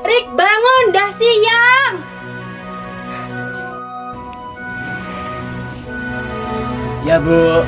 Rik, bangun, dah siang. Ya, Bu.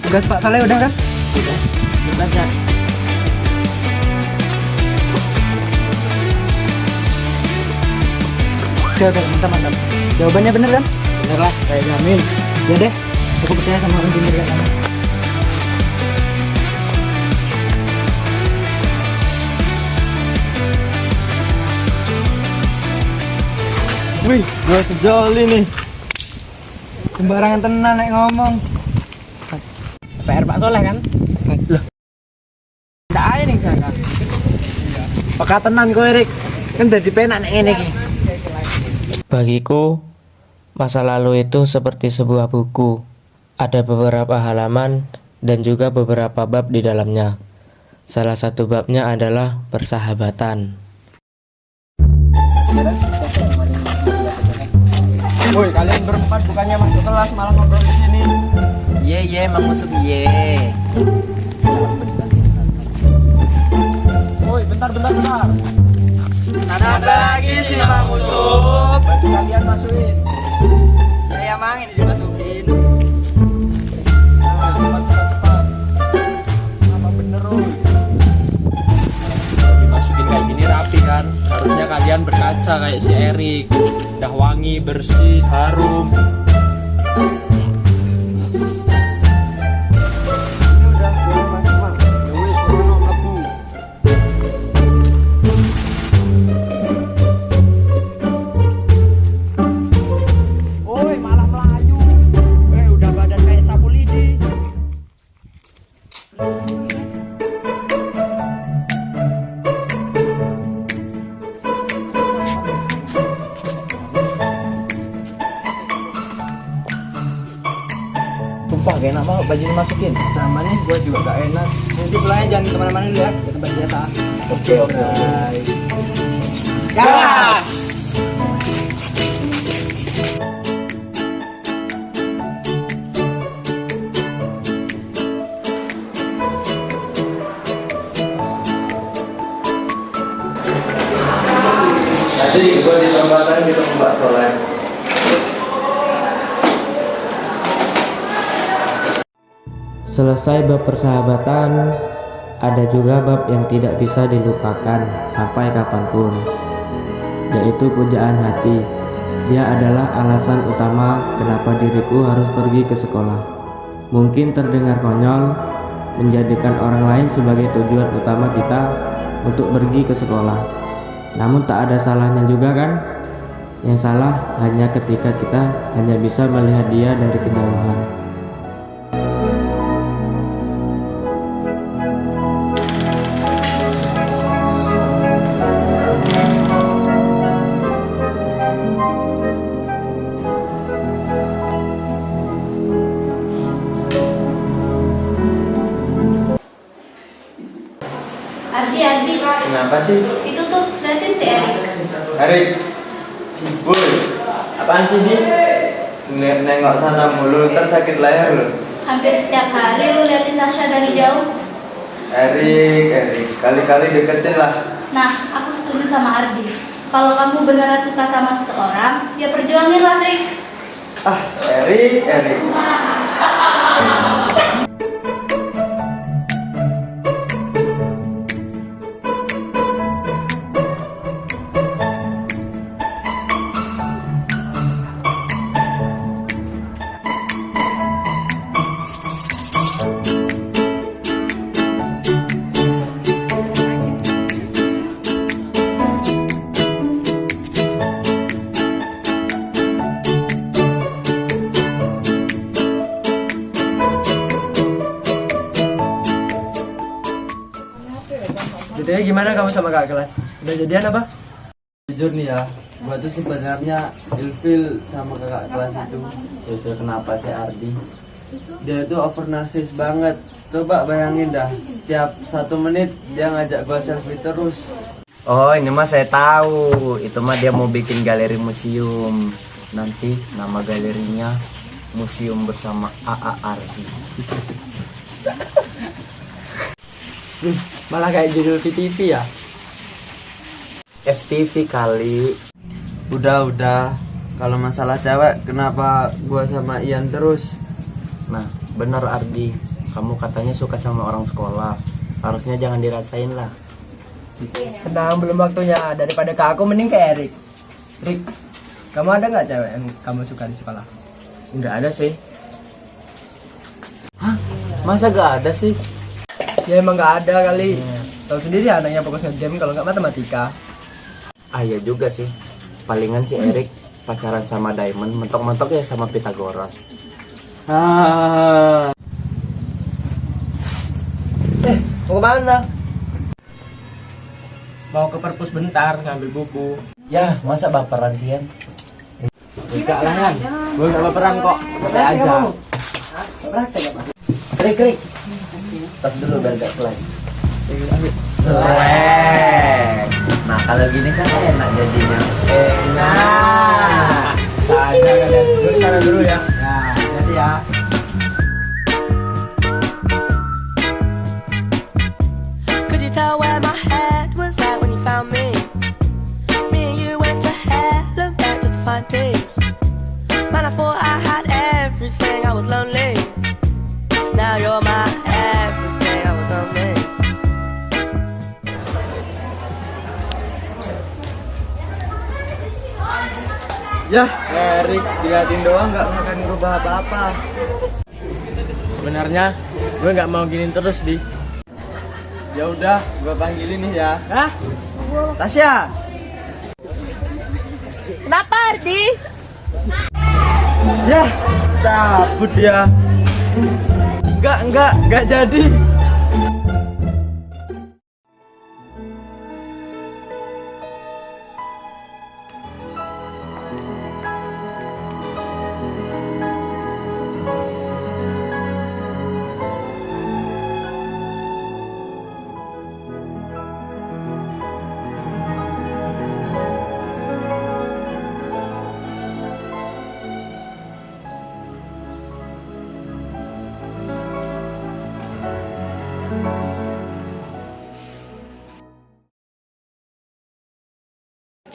Tugas Pak Saleh udah kan? Sudah. Baca. Oke, mantap. Jawabannya bener kan? Bener lah, saya jamin. Ya deh, aku percaya sama engineer yang kamu. Wih, gue sejoli nih. Sembarangan tenan nek ngomong. PR Pak Soleh kan? Loh. Ndak ae ning sana. Peka tenan kowe, Rik. Kan dadi penak nek ngene iki. Bagiku, masa lalu itu seperti sebuah buku. Ada beberapa halaman dan juga beberapa bab di dalamnya. Salah satu babnya adalah persahabatan. Woi, kalian berempat bukannya masuk kelas malah ngobrol di sini. Iya, emang masuk iya. Woi, bentar. Ada lagi sih Mang Usup. Baju kalian masukin. Saya mang ini dimasukin. Nah, cepat. Apa bener, Roy? Dimasukin kayak gini rapi kan. Harusnya kalian berkaca kayak si Erik. Udah wangi, bersih, harum. Ini udah boleh masuk, Mang. Ya wis, kono mlebu. Woi, malah melayu. Udah badan kayak sapu lidi. Sumpah gak enak banget baju dimasukin. Sama nih, gue juga gak enak. Nanti pulangnya jangan kemana-mana dulu ya, ke tempat biasa. Oke. Gas! Tadi gue di jembatan ketemu Mbak Soleh. Selesai bab persahabatan, ada juga bab yang tidak bisa dilupakan sampai kapanpun, yaitu pujaan hati. Dia adalah alasan utama kenapa diriku harus pergi ke sekolah. Mungkin terdengar konyol, menjadikan orang lain sebagai tujuan utama kita untuk pergi ke sekolah. Namun tak ada salahnya juga kan? Yang salah hanya ketika kita hanya bisa melihat dia dari kejauhan. Ardi, Kenapa sih? itu tuh liatin si Erik. Erik, Boy, apaan sih dia? Nengok sana mulu, ntar sakit leher loh. Hampir setiap hari lu liatin Tasya dari jauh. Erik, kali-kali deketin lah. Nah, aku setuju sama Ardi. Kalau kamu beneran suka sama seseorang, ya perjuangin lah, Rik. Ah, Erik. Jadi gimana kamu sama kakak kelas? Udah jadian apa? Jujur nih ya, gua tuh sebenarnya ilfil sama kakak kelas itu. Ilfil kenapa sih Ardi? Dia tuh over narsis banget. Coba bayangin dah, setiap 1 menit dia ngajak gua selfie terus. Oh, ini mah saya tahu. Itu mah dia mau bikin galeri museum. Nanti nama galerinya Museum Bersama AA Ardi. Malah kayak judul VTV ya? FTV kali. Udah. Kalau masalah cewek, kenapa gua sama Ian terus? Nah, bener Ardi. Kamu katanya suka sama orang sekolah. Harusnya jangan dirasain lah. Tenang, belum waktunya. Daripada ke aku, mending ke Erik. Rik, kamu ada nggak cewek yang kamu suka di sekolah? Nggak ada sih. Hah? Masa gak ada sih? Ya emang nggak ada kali. Tahu sendiri anaknya fokus nge-game kalau nggak matematika. Ah iya juga sih. Palingan si Erik pacaran sama Diamond, mentok-mentok ya sama Pythagoras. Mau kemana? Mau ke perpus bentar, ngambil buku. Ya, masa baperan sih Yan? Enggak lah kan, gue nggak baperan kok. Santai aja. Krik. Tas dulu biar gak selek. Nah kalau gini kan enak jadinya. Enak. Saja kalian. Gue sana dulu ya. Nah, hati ya. Could you tell where my head was at when you found me? Me and you went to hell and back just to find peace. Man, I thought I had everything, I was lonely. Now you're my everything, I was lonely. Yah, Erik diliatin doang nggak akan ngerubah apa-apa. Sebenarnya gue nggak mau giniin terus di. Ya udah, gua panggilin nih ya. Hah? Tasya. Kenapa Ardi? Yah, cabut ya. Enggak jadi.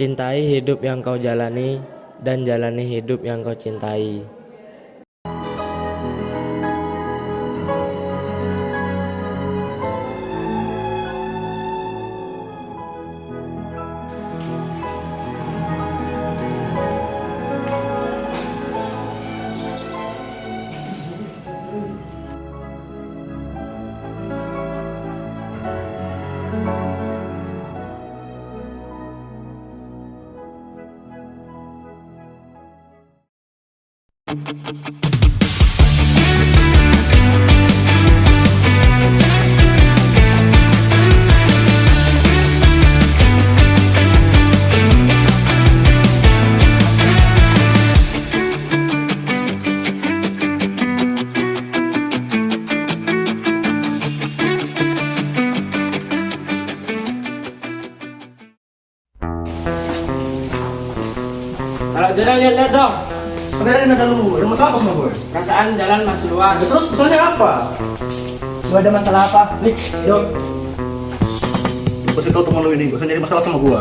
Cintai hidup yang kau jalani dan jalani hidup yang kau cintai. Kalau jalan lihat dong. Kemarin ada lu, ada masalah apa sama gue? Perasaan jalan masih luas. Terus betulnya apa? Gue ada masalah apa? Nih, yuk. Gue kasih tau temen lu ini, gue sendiri masalah sama gue.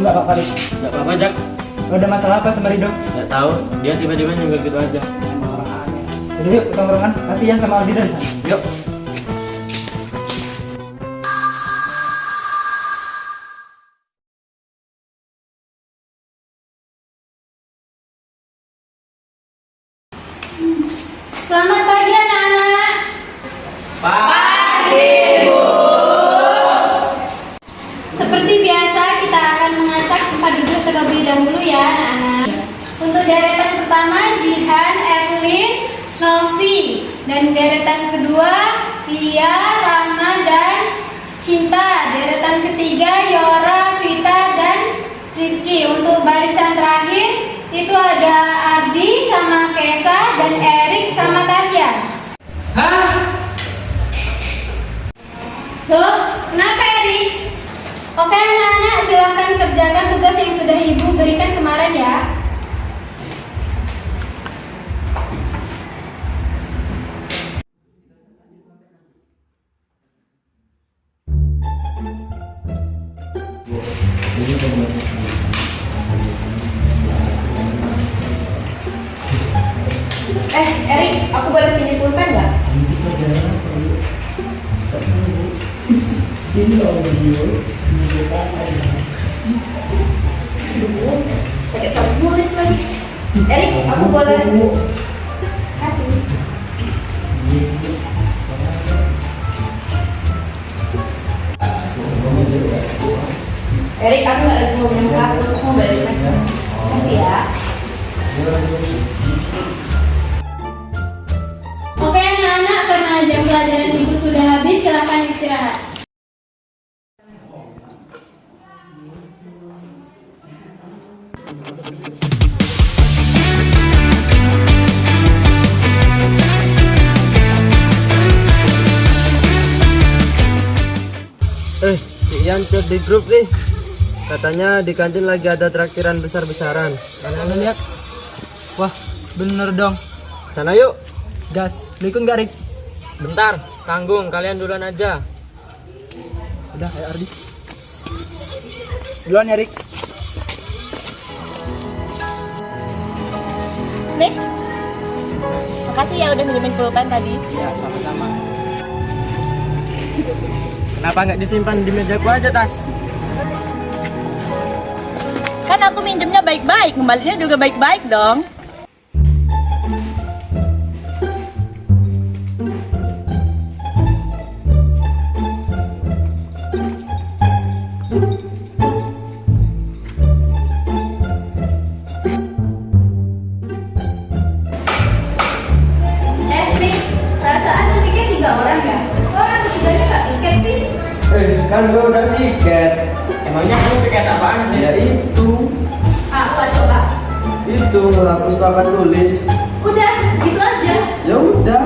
Enggak apa-apa, Rik. Gak apa-apa Jak, Lo ada masalah apa sama Rido? gak tahu dia tiba-tiba nyunggul gitu aja. Emang orang aneh. Udah yuk, ke tongkrongan. Nanti yang sama Aldi dan Yuk. Selamat pagi anak-anak. Seperti biasa kita akan mengacak tempat duduk terlebih dahulu ya anak-anak. Untuk deretan pertama Jihan, Erlin, Novi, dan deretan kedua Tia, Rama, dan Cinta. Deretan ketiga Yora, Vita, dan Rizky. Untuk barisan terakhir itu ada Ardi sama Kesa dan Erik sama Tasya. Hah? Loh, kenapa Erik? Oke anak-anak, silahkan kerjakan tugas yang sudah ibu berikan kemarin ya. Erik, aku boleh pinjam pulpen nggak? Pakai sabuk nulis lagi. Erik, aku boleh kasih. Erik, aku nggak lagi mau minum kartu, aku mau balik lagi. Kasih ya. Oke anak-anak, karena jam pelajaran ibu sudah habis, silahkan istirahat. Si Ian chat di grup nih. Katanya di kantin lagi ada traktiran besar-besaran. Kalian lihat? Wah, bener dong. Sana yuk. Gas, lu ikut gak, Rik? Bentar, tanggung, kalian duluan aja. Udah, ayo Ardi. Duluan ya, Rik. Nih, makasih ya udah minjemin pulpen tadi. Ya, sama-sama. Kenapa nggak disimpan di mejaku aja, Tas? Kan aku minjemnya baik-baik, kembalinya juga baik-baik dong. Rik, perasaan yang piket 3 orang ya? Kok orang ketiganya gak piket sih? Kan gue udah tiket. Emangnya kamu piket apaan? Ya itu. Apa coba? Itu menghapus papan tulis. Udah, gitu aja. Ya udah.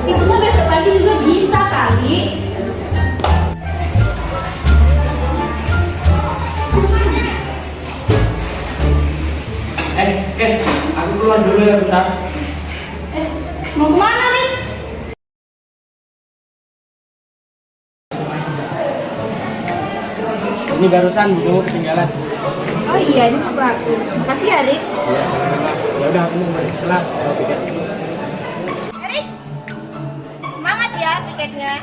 Itu mah besok pagi juga bisa kali. Kes, aku keluar dulu ya bentar. Mau kemana nih? Ini barusan buku ketinggalan. Oh iya, ini buku aku. Makasih ya, Erik. Iya, sama-sama. Ya udah, aku mau balik kelas. Mau piket. Erik, semangat ya piketnya.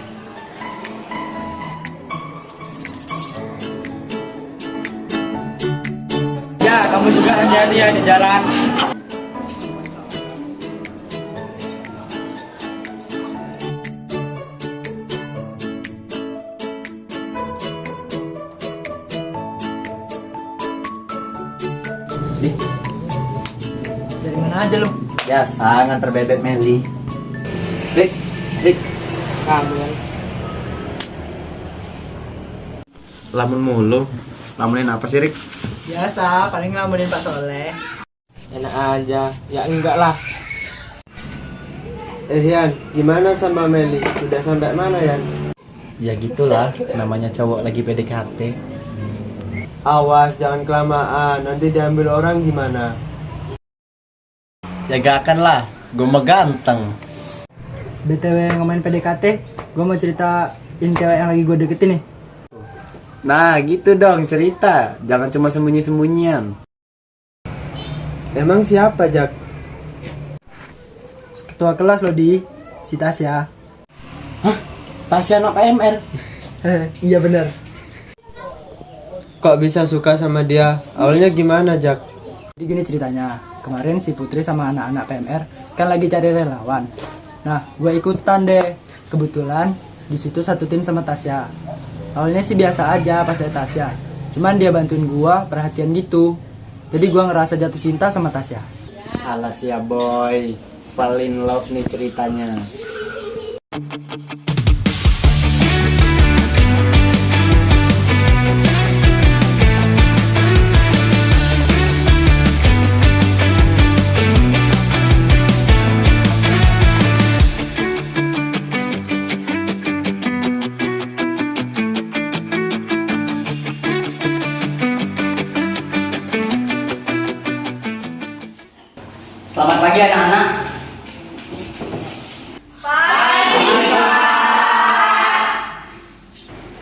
Ya, kamu juga hati-hati ya di jalan. Di, Dari mana aja lu? biasa nganter bebek Meli. Rik, Rik. Kamu kan. Lamun mulu. Lamunin apa sih, Rik? Biasa, paling ngelamunin Pak Soleh. Enak aja. Ya enggak lah. Yan, gimana sama Meli? Udah sampai mana Yan? Ya gitulah, namanya cowok lagi PDKT. Awas, jangan kelamaan. Nanti diambil orang gimana? Ya gak akan lah, gue mah ganteng. BTW ngomongin PDKT, gue mau ceritain cewek yang lagi gue deketin nih. Nah gitu dong cerita, jangan cuma sembunyi-sembunyian. Emang siapa, Jak? Ketua kelas lo di si Tasya. Tasya anak PMR. Iya bener. Kok bisa suka sama dia? Awalnya gimana, Jak? Jadi gini ceritanya, kemarin si Putri sama anak-anak PMR kan lagi cari relawan. Nah, gue ikutan deh. Kebetulan di situ satu tim sama Tasya. Awalnya sih biasa aja pas liat Tasya. Cuman dia bantuin gue perhatian gitu. Jadi gue ngerasa jatuh cinta sama Tasya. Alas ya boy, fall in love nih ceritanya.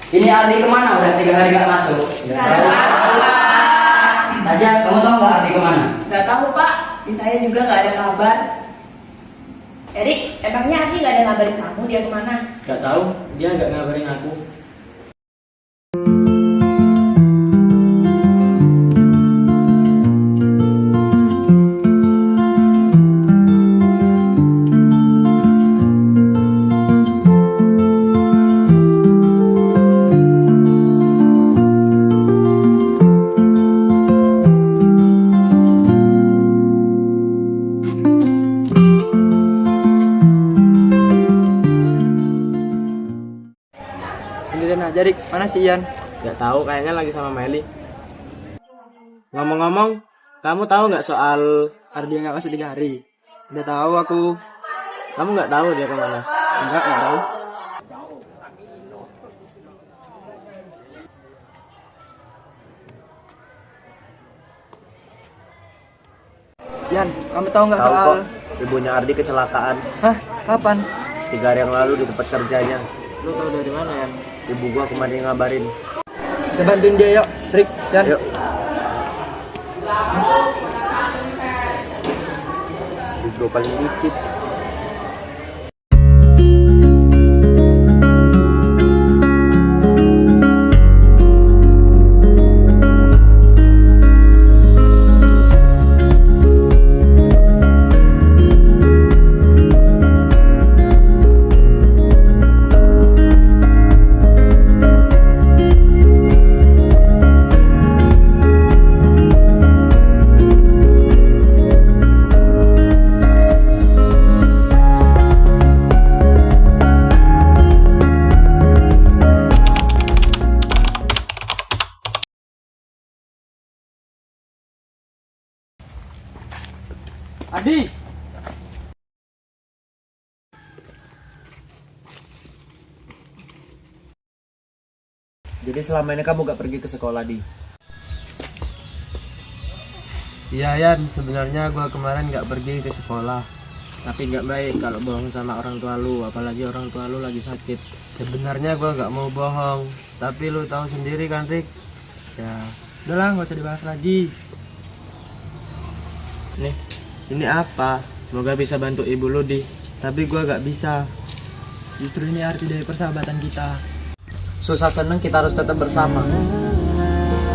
Ini Ardi kemana? Udah 3 hari gak masuk. Tasya, kamu tahu nggak Ardi kemana? Gak tahu Pak, di saya juga gak ada kabar. Erik, emangnya Ardi gak ada ngabarin kamu dia kemana? Gak tahu, dia gak ngabarin aku. Sendirian aja, Rik. Mana si Ian? Gak tahu, kayaknya lagi sama Meli. Ngomong-ngomong, kamu tahu nggak soal Ardi yang gak masuk 3 hari. Udah tahu aku. kamu nggak tahu dia kemana? Enggak tahu. Ian, kamu tahu nggak Tahu soal... kok, ibunya Ardi kecelakaan Hah? Kapan? 3 hari yang lalu di tempat kerjanya. Lu tahu dari mana ya? Ibu gua kemarin ngabarin. Kita bantuin dia yuk, Rik. Ian. Yuk. Ibu paling dikit. Adi! Jadi selama ini kamu gak pergi ke sekolah, Di? Iya Yan, sebenarnya gua kemarin gak pergi ke sekolah. Tapi nggak baik kalau bohong sama orang tua lu, apalagi orang tua lu lagi sakit. Sebenarnya gua gak mau bohong, tapi lu tahu sendiri kan, Rik? Ya, udahlah nggak usah dibahas lagi. Nih, ini apa? Semoga bisa bantu ibu lu, Di. Tapi gua gak bisa. Justru ini arti dari persahabatan kita. Susah seneng kita harus tetap bersama.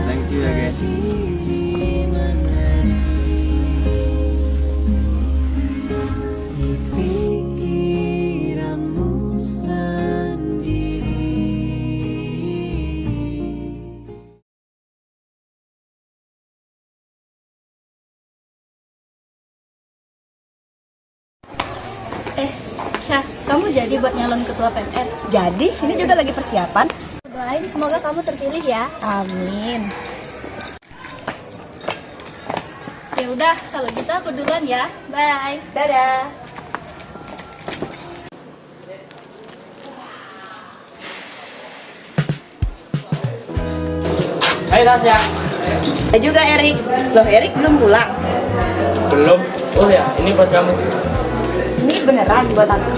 Thank you ya guys. Syah, kamu jadi buat nyalon ketua PMR? Jadi, ini juga lagi persiapan. Doain semoga kamu terpilih ya. Amin. Ya udah, kalau gitu aku duluan ya. Bye. Dadah. Hai Tasya. Ada juga Erik. Loh, Erik belum pulang. Belum? Oh ya, ini buat kamu. Ini beneran buat aku.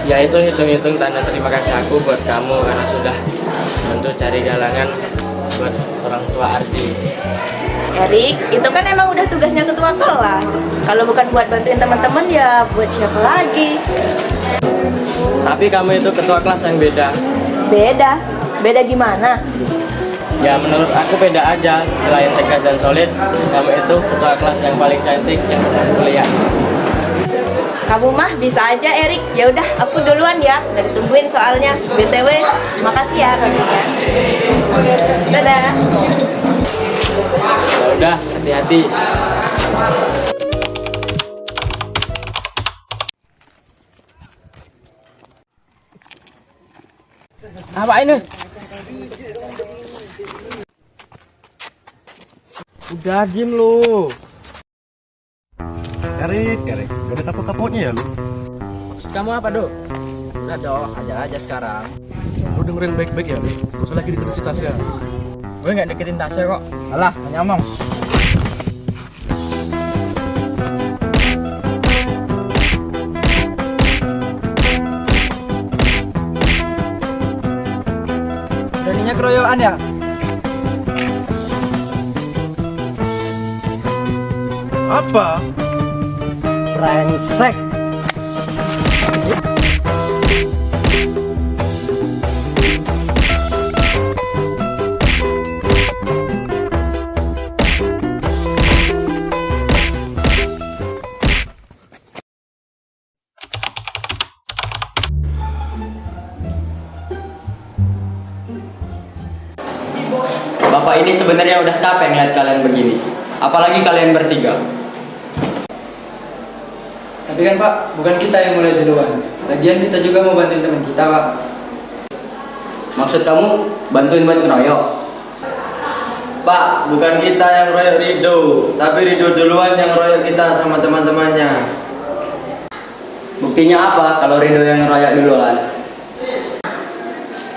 Ya itu hitung-hitung tanda terima kasih aku buat kamu karena sudah bantu cari galangan buat orang tua Ardi. Erik, itu kan emang udah tugasnya ketua kelas. Kalau bukan buat bantuin teman-teman ya buat siapa lagi? Tapi kamu itu ketua kelas yang beda. Beda? Beda gimana? Ya menurut aku beda aja. Selain tegas dan solid, kamu itu ketua kelas yang paling cantik yang pernah kuliah. Kamu mah bisa aja Erik. Ya udah, aku duluan ya. Udah ditungguin soalnya. BTW, makasih ya kamunya. Dadah. Ya udah, hati-hati. Apa ini? Udah diem lu. Erik, gak ada kapok-kapoknya ya lu? Maksud kamu apa, Dok? Udah dong, ajar aja sekarang. Lu dengerin baik-baik ya, Rik? Gak usah lagi deketin si Tasya. Gue nggak deketin Tasya kok. Alah, nyamong. Udah Beraninya keroyokan ya? Apa? Brengsek. Bapak ini sebenarnya udah capek ngeliat kalian begini. Apalagi kalian bertiga. Tapi kan Pak, bukan kita yang mulai duluan. Lagian kita juga mau bantuin teman kita Pak. Maksud kamu bantuin buat ngeroyok? Pak, bukan kita yang royok Rido, tapi Rido duluan yang royok kita sama teman-temannya. Buktinya apa kalau Rido yang ngeroyok duluan?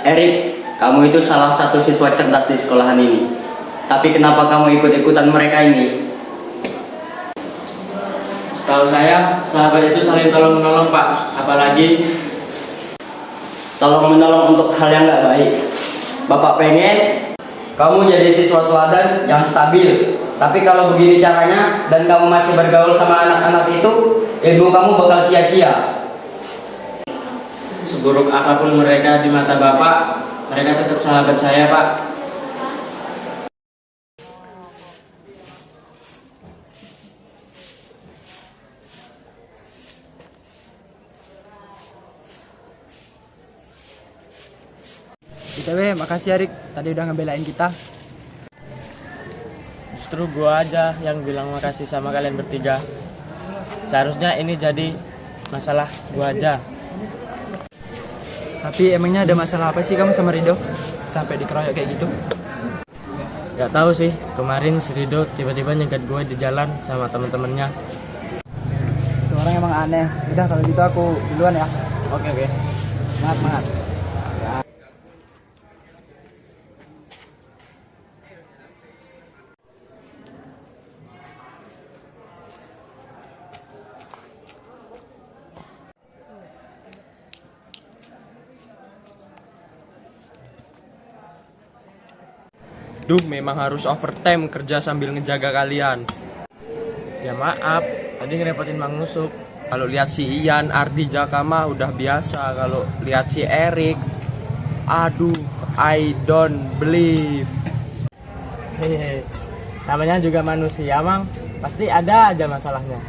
Erik, kamu itu salah satu siswa cerdas di sekolahan ini. Tapi kenapa kamu ikut-ikutan mereka ini? Setahu saya, sahabat itu saling tolong menolong Pak. Apalagi Tolong menolong untuk hal yang nggak baik. Bapak pengen kamu jadi siswa teladan yang stabil. Tapi kalau begini caranya dan kamu masih bergaul sama anak-anak itu, ilmu kamu bakal sia-sia. seburuk apapun mereka di mata Bapak, mereka tetap sahabat saya Pak. BTW, makasih Erik, tadi udah ngebelain kita. Justru gua aja yang bilang makasih sama kalian bertiga. Seharusnya ini jadi masalah gua aja. Tapi emangnya ada masalah apa sih kamu sama Rido? Sampai dikeroyok kayak gitu? Gak tahu sih, kemarin si Rido tiba-tiba nyegat gue di jalan sama temen-temennya. Itu orang emang aneh. Udah kalau gitu aku duluan ya. Oke. Semangat. Duh, memang harus overtime kerja sambil ngejaga kalian. Ya maaf, tadi ngerepotin Mang Nusuk. Kalau lihat si Ian, Ardi, Jaka mah udah biasa. Kalau lihat si Erik, aduh, I don't believe. Hehehe. Namanya juga manusia, Mang. Pasti ada aja masalahnya.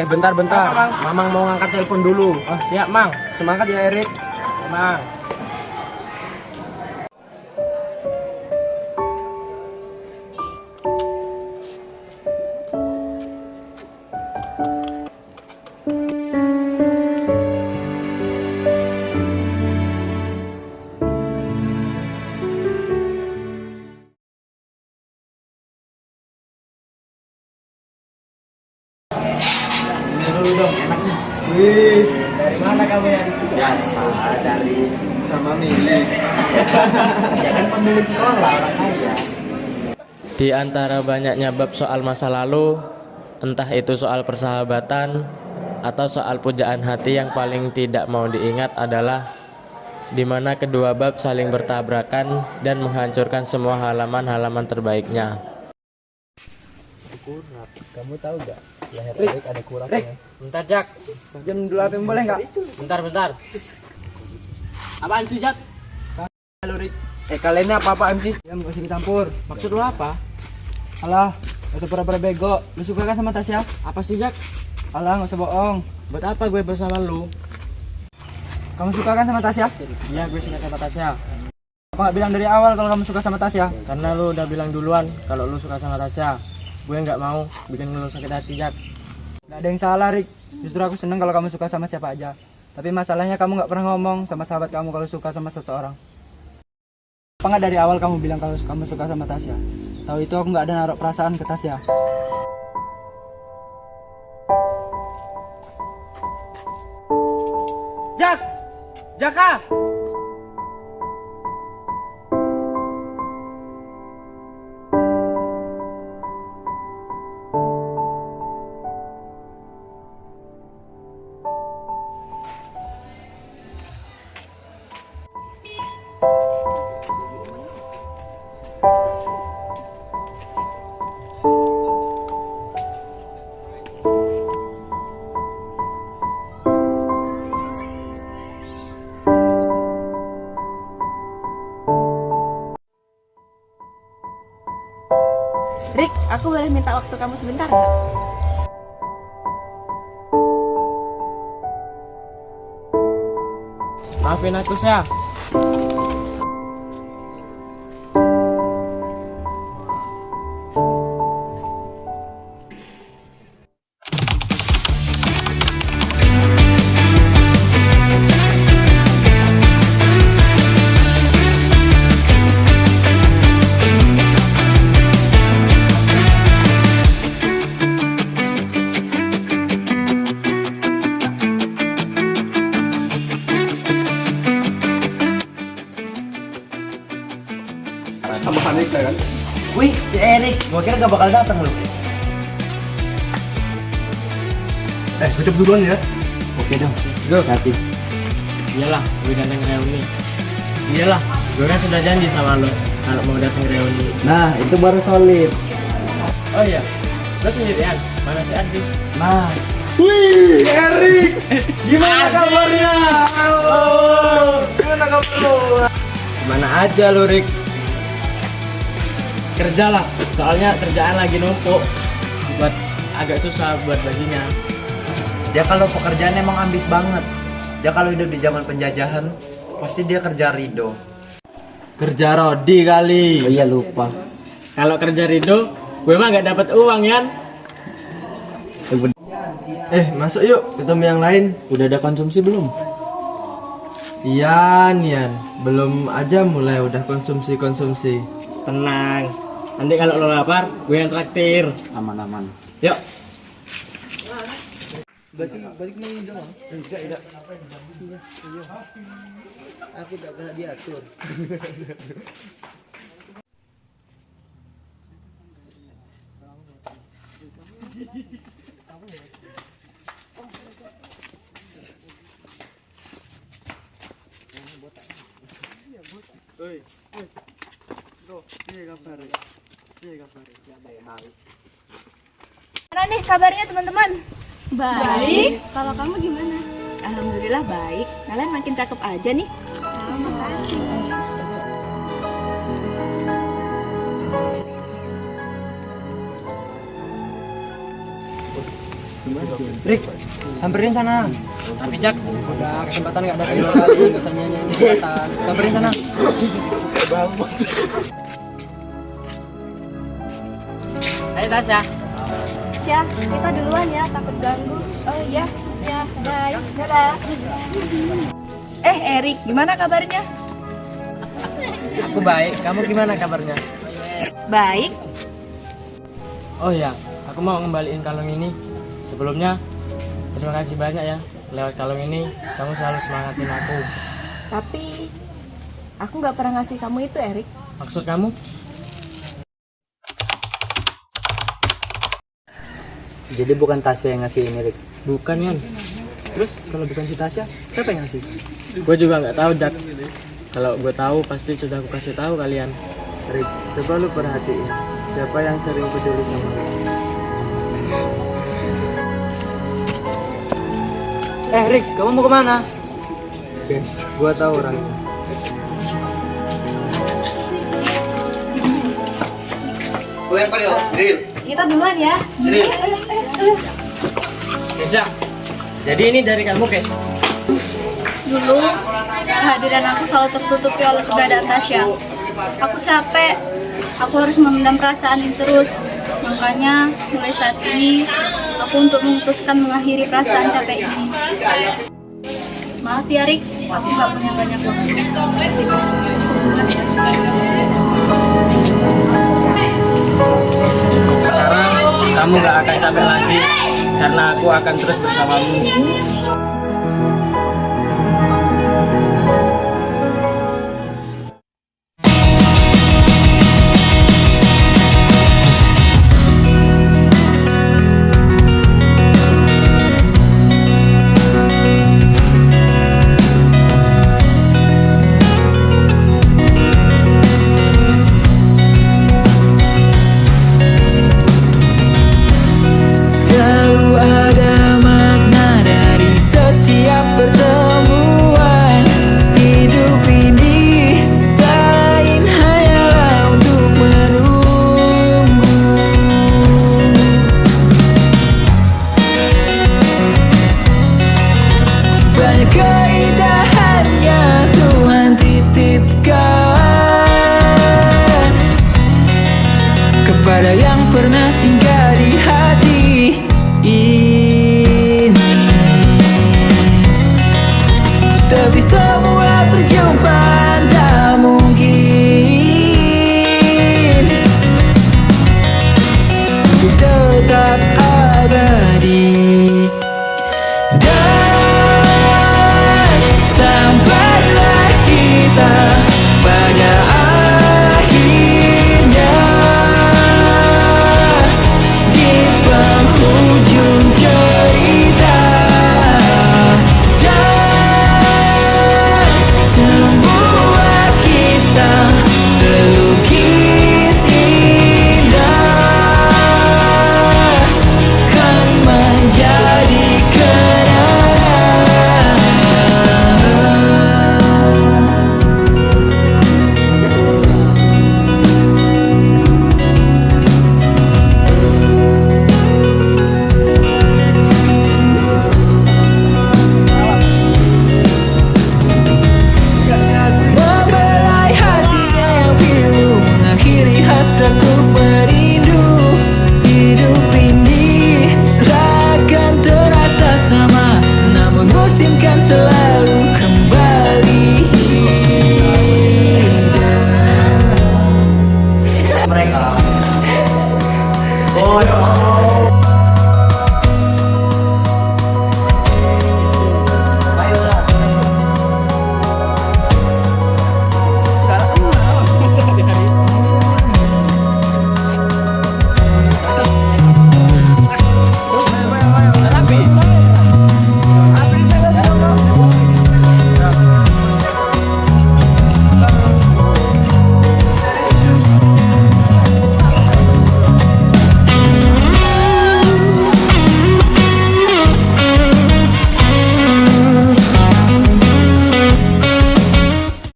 Bentar. Apa, Mang? Mamang mau ngangkat telepon dulu. Oh, siap, Mang. Semangat ya, Erik. Ya, Mang. Wih, dari mana kamu ya? Biasa dari sama milik. Ya kan pemilik sekolah orang kaya. Di antara banyaknya bab soal masa lalu, entah itu soal persahabatan atau soal pujaan hati, yang paling tidak mau diingat adalah di mana kedua bab saling bertabrakan dan menghancurkan semua halaman-halaman terbaiknya. Kamu tahu gak? Leher Erik ada kurapnya. Bentar, Jak. Jam dulu apa yang boleh nggak? Bentar. Apaan sih, Jak? Halo Rik. Kalian ini apa-apaan sih? Ya nggak usah dicampur. Maksud lu apa? Alah, nggak usah pura-pura bego. Lu suka kan sama Tasya? Apa sih, Jak? Alah, nggak usah bohong. Buat apa gue bersama lu? Kamu suka kan sama Tasya? Iya, gue suka sama Tasya. Apa nggak bilang dari awal kalau kamu suka sama Tasya? Karena lu udah bilang duluan kalau lu suka sama Tasya. Gue nggak mau bikin lu sakit hati, Jak. Nggak ada yang salah, Rik. Justru aku seneng kalau kamu suka sama siapa aja. Tapi masalahnya kamu nggak pernah ngomong sama sahabat kamu kalau suka sama seseorang. Apa nggak dari awal kamu bilang kalau kamu suka sama Tasya? Tahu itu aku nggak ada naruh perasaan ke Tasya. Jaka! Rik, aku boleh minta waktu kamu sebentar nggak? Maafin aku, Syah. Sama Hanika kan? Wih, si Erik, gua kira gak bakal datang lu. Gue cabut duluan ya. Oke dong. Go. Hati. Iyalah, gue datang reuni. Iyalah, gue kan sudah janji sama lo kalau mau datang reuni. Nah, itu baru solid. Oh iya, lo sendirian? Mana si Ardi? Nah, Wih, Erik, gimana kabarnya? Halo, gimana kabar lo? Mana aja lo, Rik? Kerja lah, soalnya kerjaan lagi numpuk. Buat agak susah buat baginya. dia kalau pekerjaan emang ambis banget. Dia kalau hidup di zaman penjajahan, pasti dia kerja Rido. Kerja Rodi kali. Oh iya lupa. Kalau kerja Rido, gue mah gak dapat uang, Yan. Masuk yuk, ketemu yang lain. Udah ada konsumsi belum? Ian, belum aja mulai udah konsumsi. Tenang, nanti kalau lo lapar, gue yang traktir. Aman-aman. Yuk. Balik main dong. Tidak. Aku tak diatur. Mana nih kabarnya teman-teman? Baik. Kalau kamu gimana? Alhamdulillah baik. Kalian makin cakep aja nih. Makasih. Rik, samperin sana. Tapi Jak, Udah kesempatan nggak datang dua kali, nggak usah nyanyi kesempatan. Samperin sana. ayo Tasya. Syah, kita duluan ya, takut ganggu. Oh iya, ya, bye. Dadah. Erik, gimana kabarnya? Aku baik, kamu gimana kabarnya? Baik. Oh ya, aku mau ngembaliin kalung ini. Sebelumnya, terima kasih banyak ya. Lewat kalung ini, kamu selalu semangatin aku. Tapi, aku nggak pernah ngasih kamu itu, Erik. Maksud kamu? Jadi bukan Tasya yang ngasih ini, Rik. Bukan, Yan. Terus kalau bukan si Tasya, siapa yang ngasih? Gue juga nggak tahu, Jak. Kalau gue tahu, pasti sudah aku kasih tahu kalian. Rik, coba lu perhatiin siapa yang sering peduli sama lu. Rik, kamu mau kemana? Guys, gua tahu orangnya. Kita duluan ya. Bisa. Jadi ini dari kamu, Kes. Dulu, kehadiran aku selalu tertutupi oleh keberadaan Tasya. Aku capek, aku harus memendam perasaan ini terus. Makanya, mulai saat ini, aku untuk memutuskan mengakhiri perasaan capek ini. Maaf ya, Rik, aku nggak punya banyak waktu. Sekarang kamu gak akan capek lagi karena aku akan terus bersamamu.